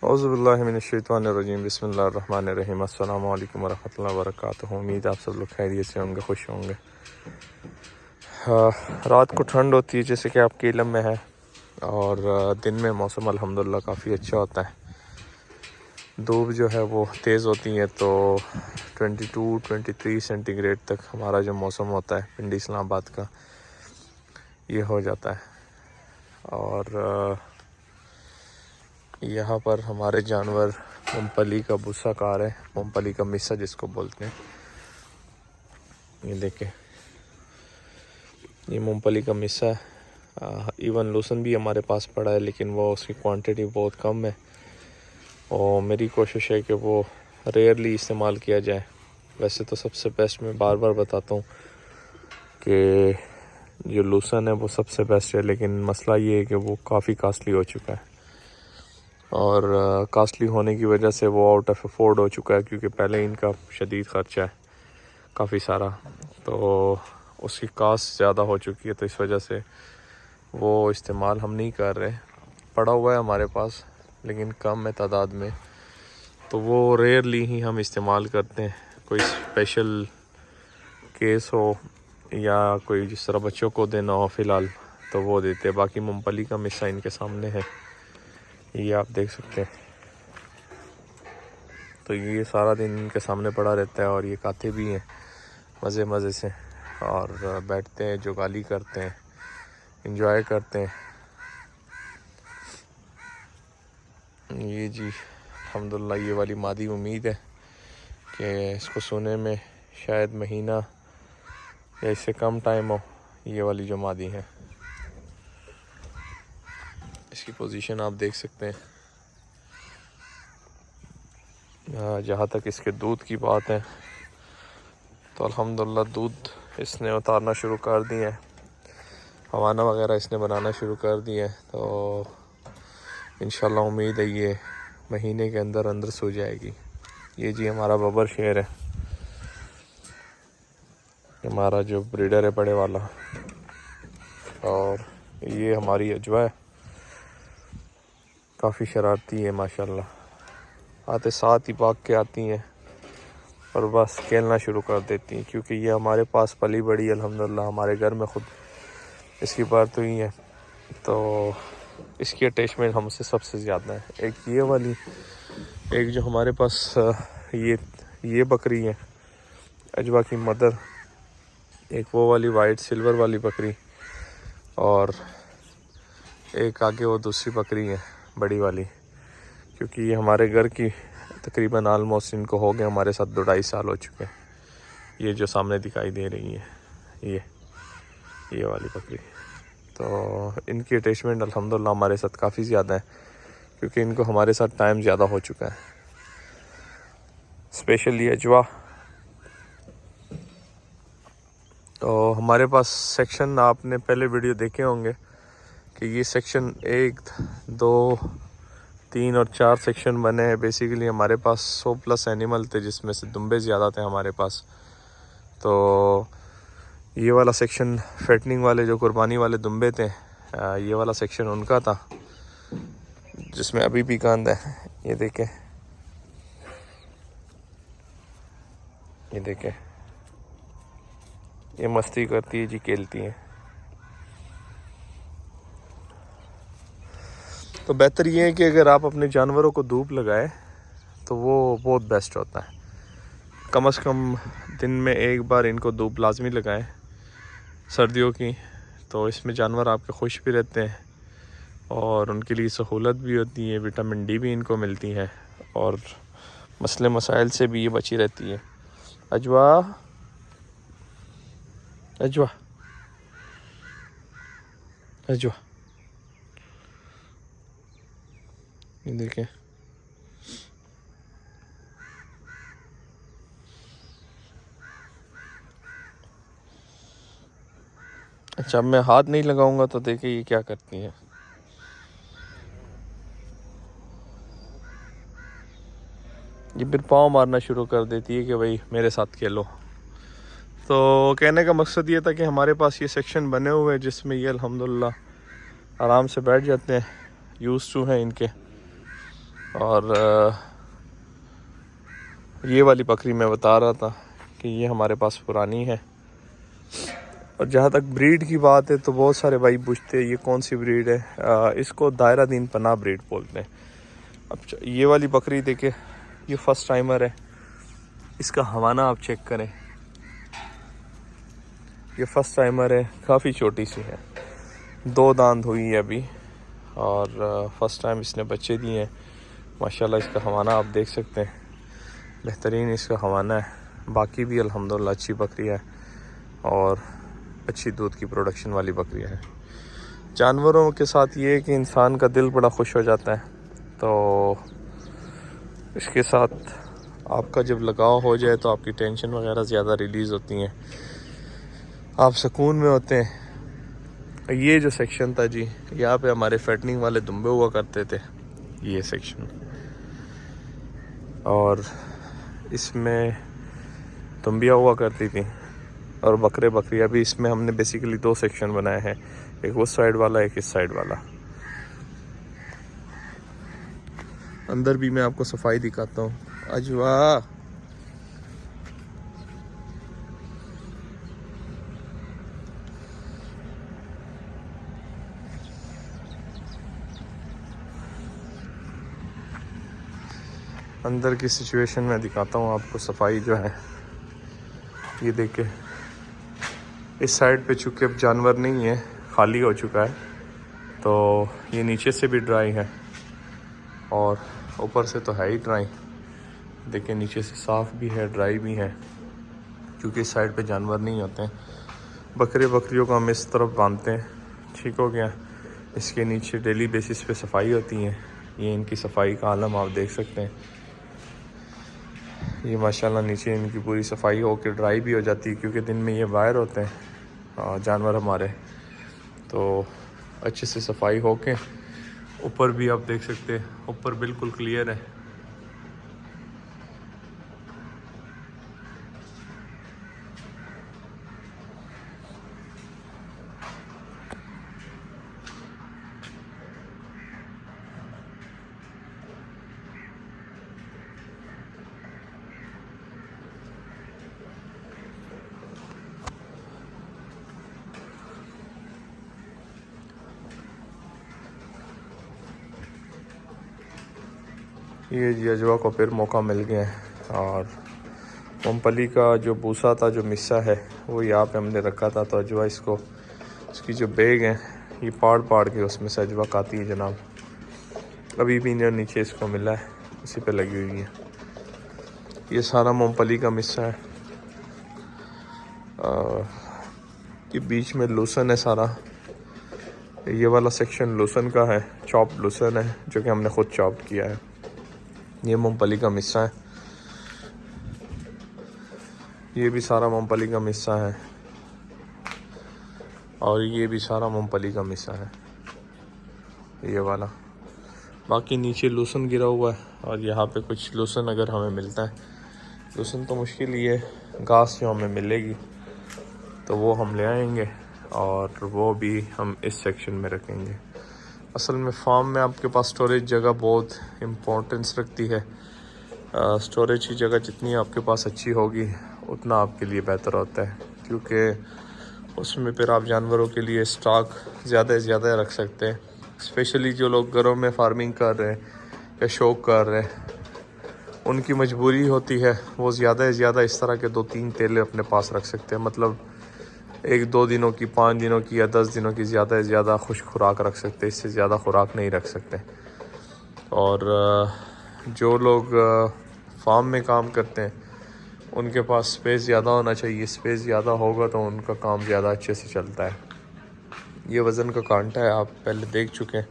औज़ुबिल्लाहिमिनश्शैतानिर्रजीम बिस्मिल्लाहिर्रहमानिर्रहीम अस्सलामु अलैकुम वरहमतुल्लाहि वबरकातुहू। उम्मीद आप सब लोग खैरियत से होंगे, खुश होंगे। रात को ठंड होती है जैसे कि आपके इल्म में है, और दिन में मौसम अल्हम्दुलिल्लाह काफ़ी अच्छा होता है। धूप जो है वो तेज़ होती है तो 22-23 सेंटीग्रेड तक हमारा जो मौसम होता है पिंडी इस्लामाबाद का, ये हो जाता है। और यहाँ पर हमारे जानवर मूंगफली का भूसा खा रहे हैं, मूंगफली का मिस्सा जिसको बोलते हैं। ये देखें, ये मूंगफली का मिस्सा है। इवन लूसन भी हमारे पास पड़ा है, लेकिन वो उसकी क्वांटिटी बहुत कम है और मेरी कोशिश है कि वो रेयरली इस्तेमाल किया जाए। वैसे तो सबसे बेस्ट मैं बार बार बताता हूँ कि जो लूसन है वो सबसे बेस्ट है, लेकिन मसला ये है कि वो काफ़ी कास्टली हो चुका है, और कास्टली होने की वजह से वो आउट ऑफ अफोर्ड हो चुका है, क्योंकि पहले इनका शदीद ख़र्चा है काफ़ी सारा, तो उसकी कास्ट ज़्यादा हो चुकी है, तो इस वजह से वो इस्तेमाल हम नहीं कर रहे। पड़ा हुआ है हमारे पास लेकिन कम है तादाद में, तो वो रेयरली ही हम इस्तेमाल करते हैं। कोई स्पेशल केस हो या कोई जिस तरह बच्चों को देना हो फ़िलहाल तो वो देते हैं। बाकी मूंगफली का मिस्सा इनके सामने है, ये आप देख सकते हैं। तो ये सारा दिन इनके सामने पड़ा रहता है और ये खाते भी हैं मज़े मज़े से, और बैठते हैं, जुगाली करते हैं, इंजॉय करते हैं। ये जी अल्हम्दुलिल्लाह, ये वाली मादी उम्मीद है कि इसको सोने में शायद महीना या इससे कम टाइम हो। ये वाली जो मादी है, इसकी पोजीशन आप देख सकते हैं। जहाँ तक इसके दूध की बात है तो अल्हम्दुलिल्लाह दूध इसने उतारना शुरू कर दिया है, हवाना वगैरह इसने बनाना शुरू कर दिया है, तो इंशाल्लाह उम्मीद है ये महीने के अंदर अंदर सो जाएगी। ये जी हमारा बबर शेर है, हमारा जो ब्रीडर है बड़े वाला, और ये हमारी अजवा है, काफ़ी शरारती है माशाल्लाह। आते साथ ही भाग के आती हैं और बस खेलना शुरू कर देती हैं, क्योंकि ये हमारे पास पली बड़ी अल्हम्दुलिल्लाह, हमारे घर में ख़ुद इसकी बात हुई है, तो इसकी अटैचमेंट हमसे सबसे ज़्यादा है। एक ये वाली, एक जो हमारे पास ये बकरी है अजवा की मदर, एक वो वाली वाइट सिल्वर वाली बकरी, और एक आगे वो दूसरी बकरी है बड़ी वाली, क्योंकि ये हमारे घर की तकरीबन आलमोस्ट इनको हो गए हमारे साथ 2-2.5 साल हो चुके हैं। ये जो सामने दिखाई दे रही है ये वाली बकरी, तो इनकी अटैचमेंट अल्हम्दुलिल्लाह हमारे साथ काफ़ी ज़्यादा है, क्योंकि इनको हमारे साथ टाइम ज़्यादा हो चुका है। स्पेशली अजवा, तो हमारे पास सेक्शन आपने पहले वीडियो देखे होंगे कि ये सेक्शन 1, 2, 3 और 4 सेक्शन बने हैं। बेसिकली हमारे पास 100+ एनिमल थे, जिसमें से दुम्बे ज़्यादा थे हमारे पास, तो ये वाला सेक्शन फैटनिंग वाले जो कुर्बानी वाले दुम्बे थे, ये वाला सेक्शन उनका था, जिसमें अभी भी कांद है। ये देखें, ये देखें, ये मस्ती करती है जी, खेलती है। तो बेहतर ये है कि अगर आप अपने जानवरों को धूप लगाएं तो वो बहुत बेस्ट होता है। कम से कम दिन में एक बार इनको धूप लाजमी लगाएं सर्दियों की, तो इसमें जानवर आपके खुश भी रहते हैं और उनके लिए सहूलत भी होती है, विटामिन डी भी इनको मिलती है, और मसले मसाइल से भी ये बची रहती है। अजवा अजवा अजवा, ये देखें, अच्छा मैं हाथ नहीं लगाऊंगा तो देखिए ये क्या करती है। ये फिर पाँव मारना शुरू कर देती है कि भाई मेरे साथ खेलो। तो कहने का मकसद ये था कि हमारे पास ये सेक्शन बने हुए हैं जिसमें ये अल्हम्दुलिल्लाह आराम से बैठ जाते हैं, यूज़ टू हैं इनके, और ये वाली बकरी मैं बता रहा था कि ये हमारे पास पुरानी है। और जहाँ तक ब्रीड की बात है तो बहुत सारे भाई पूछते हैं ये कौन सी ब्रीड है। इसको दायरा दीन पनाह ब्रीड बोलते हैं। अब ये वाली बकरी देखे, ये फर्स्ट टाइमर है। इसका हवाना आप चेक करें, ये फर्स्ट टाइमर है, काफ़ी छोटी सी है, 2 दांत हुई है अभी और फर्स्ट टाइम इसने बच्चे दिए हैं। माशाल्लाह इसका हवाना आप देख सकते हैं, बेहतरीन इसका हवाना है। बाकी भी अल्हम्दुलिल्लाह अच्छी बकरी है और अच्छी दूध की प्रोडक्शन वाली बकरी है। जानवरों के साथ ये है कि इंसान का दिल बड़ा खुश हो जाता है, तो इसके साथ आपका जब लगाव हो जाए तो आपकी टेंशन वगैरह ज़्यादा रिलीज़ होती हैं, आप सुकून में होते हैं। ये जो सेक्शन था जी, यहाँ पे हमारे फैटनिंग वाले दुम्बे हुआ करते थे, ये सेक्शन, और इसमें दुम्बियाँ हुआ करती थी और बकरे बकरी। अभी इसमें हमने बेसिकली 2 सेक्शन बनाए हैं, एक उस साइड वाला, एक इस साइड वाला। अंदर भी मैं आपको सफाई दिखाता हूँ। अजवा अंदर की सिचुएशन में दिखाता हूँ आपको, सफाई जो है ये देखे। इस साइड पे चूँकि अब जानवर नहीं है, खाली हो चुका है, तो ये नीचे से भी ड्राई है और ऊपर से तो है ही ड्राई। देखिए नीचे से साफ़ भी है, ड्राई भी है, क्योंकि इस साइड पे जानवर नहीं होते हैं। बकरियों को हम इस तरफ बांधते हैं, ठीक हो गया। इसके नीचे डेली बेसिस पे सफाई होती है। ये इनकी सफाई का आलम आप देख सकते हैं। ये माशाल्लाह नीचे इनकी पूरी सफाई होकर ड्राई भी हो जाती है, क्योंकि दिन में ये बाहर होते हैं जानवर हमारे, तो अच्छे से सफाई होके। ऊपर भी आप देख सकते हैं, ऊपर बिल्कुल क्लियर है। ये जी अजवा को फिर मौका मिल गया है। और मूंगफली का जो भूसा था, जो मिस्सा है, वो यहाँ पे हमने रखा था, तो अजवा इसको, इसकी जो बैग है ये पाड़ के उसमें से अजवा खाती है जनाब। अभी भी जो नीचे इसको मिला है उसी पे लगी हुई है। ये सारा मूंगफली का मिस्सा है। ये बीच में लूसन है सारा, ये वाला सेक्शन लूसन का है, चॉप लूसन है, जो कि हमने खुद चॉप किया है। ये मूंगफली का मिस्सा है, ये भी सारा मूंगफली का मिस्सा है, और ये भी सारा मूंगफली का मिस्सा है, ये वाला। बाकी नीचे लूसन गिरा हुआ है, और यहाँ पे कुछ लूसन अगर हमें मिलता है, लूसन तो मुश्किल ही है, घास जो हमें मिलेगी तो वो हम ले आएंगे, और वो भी हम इस सेक्शन में रखेंगे। असल में फार्म में आपके पास स्टोरेज जगह बहुत इम्पोर्टेंस रखती है। स्टोरेज की जगह जितनी आपके पास अच्छी होगी उतना आपके लिए बेहतर होता है, क्योंकि उसमें फिर आप जानवरों के लिए स्टॉक ज़्यादा से ज़्यादा रख सकते हैं। स्पेशली जो लोग घरों में फार्मिंग कर रहे हैं या शौक कर रहे हैं, उनकी मजबूरी होती है, वो ज़्यादा से ज़्यादा इस तरह के 2-3 तेले अपने पास रख सकते हैं। मतलब 1-2 दिनों की, 5 दिनों की या 10 दिनों की ज़्यादा से ज़्यादा खुश खुराक रख सकते हैं, इससे ज़्यादा खुराक नहीं रख सकते। और जो लोग फार्म में काम करते हैं उनके पास स्पेस ज़्यादा होना चाहिए। स्पेस ज़्यादा होगा तो उनका काम ज़्यादा अच्छे से चलता है। ये वज़न का कांटा है, आप पहले देख चुके हैं।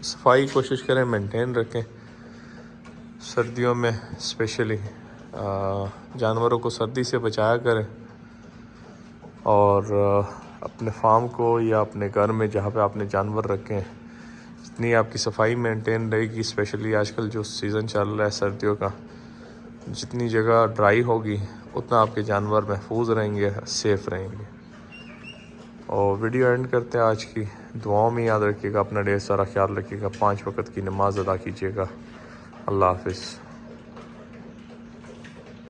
सफाई कोशिश करें मेंटेन रखें। सर्दियों में स्पेशली जानवरों को सर्दी से बचाया करें, और अपने फार्म को या अपने घर में जहाँ पे आपने जानवर रखे हैं, जितनी आपकी सफाई मेंटेन रहेगी, स्पेशली आजकल जो सीज़न चल रहा है सर्दियों का, जितनी जगह ड्राई होगी उतना आपके जानवर महफूज रहेंगे, सेफ़ रहेंगे। और वीडियो एंड करते हैं आज की। दुआओं में याद रखिएगा, अपना ढेर सारा ख्याल रखिएगा, 5 वक्त की नमाज़ अदा कीजिएगा। अल्लाह हाफिज़।